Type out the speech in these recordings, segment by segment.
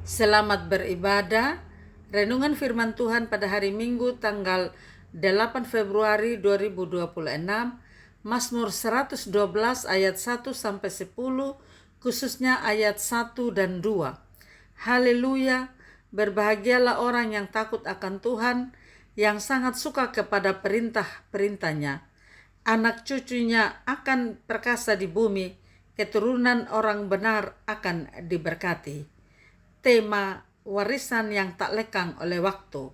Selamat beribadah. Renungan firman Tuhan pada hari Minggu tanggal 8 Februari 2026, Mazmur 112 ayat 1 sampai 10, khususnya ayat 1 dan 2. Haleluya, berbahagialah orang yang takut akan Tuhan, yang sangat suka kepada perintah-perintahnya. Anak cucunya akan perkasa di bumi, keturunan orang benar akan diberkati. Tema warisan yang tak lekang oleh waktu.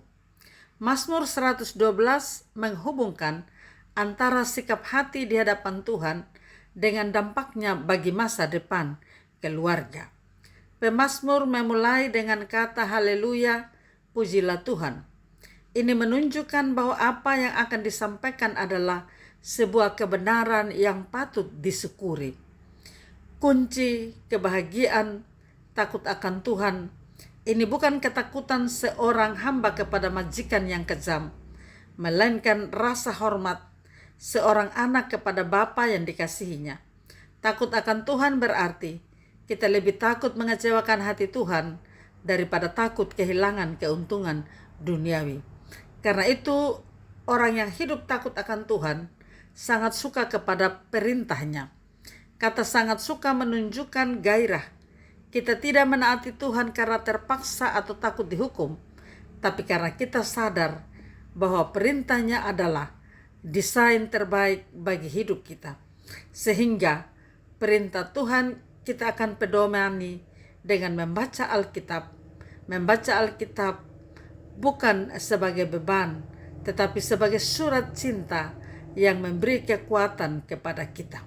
Mazmur 112 menghubungkan antara sikap hati di hadapan Tuhan dengan dampaknya bagi masa depan keluarga. Pemazmur memulai dengan kata haleluya, pujilah Tuhan. Ini menunjukkan bahwa apa yang akan disampaikan adalah sebuah kebenaran yang patut disyukuri. Kunci kebahagiaan takut akan Tuhan ini bukan ketakutan seorang hamba kepada majikan yang kejam, melainkan rasa hormat seorang anak kepada bapa yang dikasihinya. Takut akan Tuhan berarti kita lebih takut mengecewakan hati Tuhan daripada takut kehilangan keuntungan duniawi. Karena itu, orang yang hidup takut akan Tuhan sangat suka kepada perintahnya. Kata sangat suka menunjukkan gairah. Kita tidak menaati Tuhan karena terpaksa atau takut dihukum, tapi karena kita sadar bahwa perintahnya adalah desain terbaik bagi hidup kita. Sehingga perintah Tuhan kita akan pedomani dengan membaca Alkitab. Membaca Alkitab bukan sebagai beban, tetapi sebagai surat cinta yang memberi kekuatan kepada kita,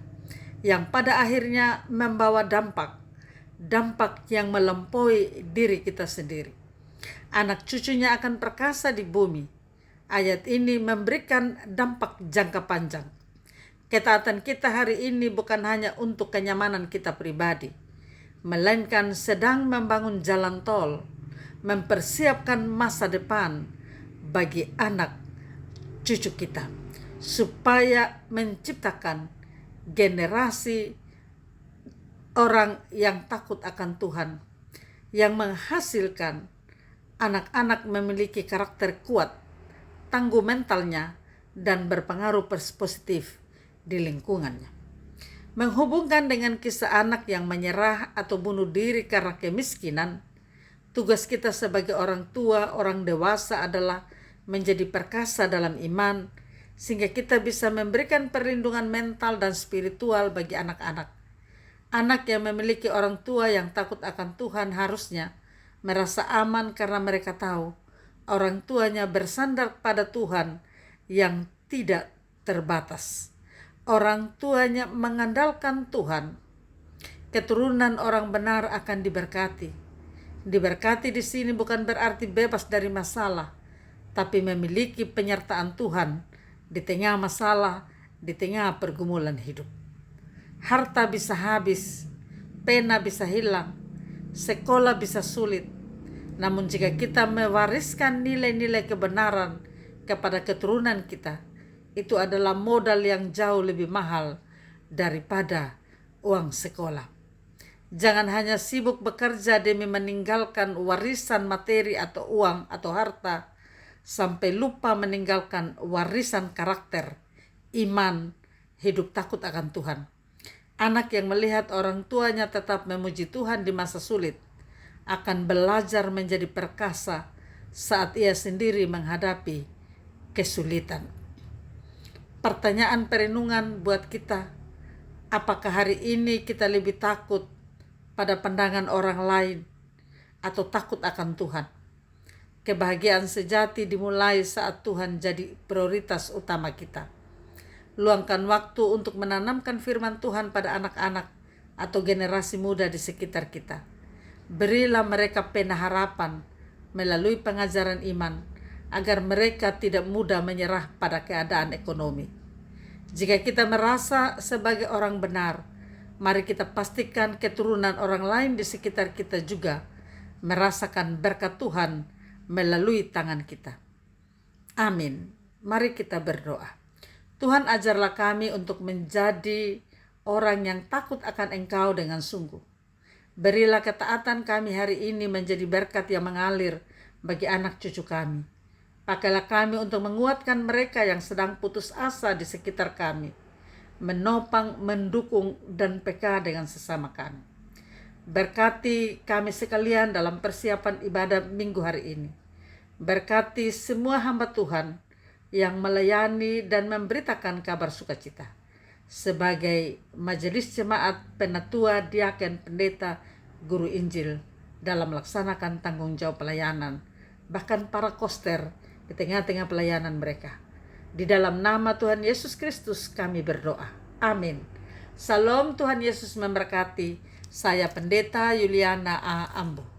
yang pada akhirnya membawa dampak yang melampaui diri kita sendiri. Anak cucunya akan perkasa di bumi. Ayat ini memberikan dampak jangka panjang. Ketaatan kita hari ini bukan hanya untuk kenyamanan kita pribadi, melainkan sedang membangun jalan tol, mempersiapkan masa depan bagi anak cucu kita, supaya menciptakan generasi orang yang takut akan Tuhan, yang menghasilkan anak-anak memiliki karakter kuat, tangguh mentalnya, dan berpengaruh positif di lingkungannya. Menghubungkan dengan kisah anak yang menyerah atau bunuh diri karena kemiskinan, tugas kita sebagai orang tua, orang dewasa adalah menjadi perkasa dalam iman, sehingga kita bisa memberikan perlindungan mental dan spiritual bagi anak-anak. Anak yang memiliki orang tua yang takut akan Tuhan harusnya merasa aman karena mereka tahu orang tuanya bersandar pada Tuhan yang tidak terbatas. Orang tuanya mengandalkan Tuhan. Keturunan orang benar akan diberkati. Diberkati di sini bukan berarti bebas dari masalah, tapi memiliki penyertaan Tuhan di tengah masalah, di tengah pergumulan hidup. Harta bisa habis, pena bisa hilang, sekolah bisa sulit. Namun jika kita mewariskan nilai-nilai kebenaran kepada keturunan kita, itu adalah modal yang jauh lebih mahal daripada uang sekolah. Jangan hanya sibuk bekerja demi meninggalkan warisan materi atau uang atau harta, sampai lupa meninggalkan warisan karakter, iman, hidup takut akan Tuhan. Anak yang melihat orang tuanya tetap memuji Tuhan di masa sulit akan belajar menjadi perkasa saat ia sendiri menghadapi kesulitan. Pertanyaan perenungan buat kita, apakah hari ini kita lebih takut pada pandangan orang lain atau takut akan Tuhan? Kebahagiaan sejati dimulai saat Tuhan jadi prioritas utama kita. Luangkan waktu untuk menanamkan firman Tuhan pada anak-anak atau generasi muda di sekitar kita. Berilah mereka pena harapan melalui pengajaran iman, agar mereka tidak mudah menyerah pada keadaan ekonomi. Jika kita merasa sebagai orang benar, mari kita pastikan keturunan orang lain di sekitar kita juga merasakan berkat Tuhan melalui tangan kita. Amin. Mari kita berdoa. Tuhan, ajarlah kami untuk menjadi orang yang takut akan Engkau dengan sungguh. Berilah ketaatan kami hari ini menjadi berkat yang mengalir bagi anak cucu kami. Pakailah kami untuk menguatkan mereka yang sedang putus asa di sekitar kami, menopang, mendukung, dan peka dengan sesama kami. Berkati kami sekalian dalam persiapan ibadah minggu hari ini. Berkati semua hamba Tuhan yang melayani dan memberitakan kabar sukacita. Sebagai majelis jemaat, penatua, diaken, pendeta, guru Injil dalam melaksanakan tanggung jawab pelayanan, bahkan para koster di tengah-tengah pelayanan mereka. Di dalam nama Tuhan Yesus Kristus kami berdoa. Amin. Salam, Tuhan Yesus memberkati. Saya Pendeta Yuliana A. Ambo.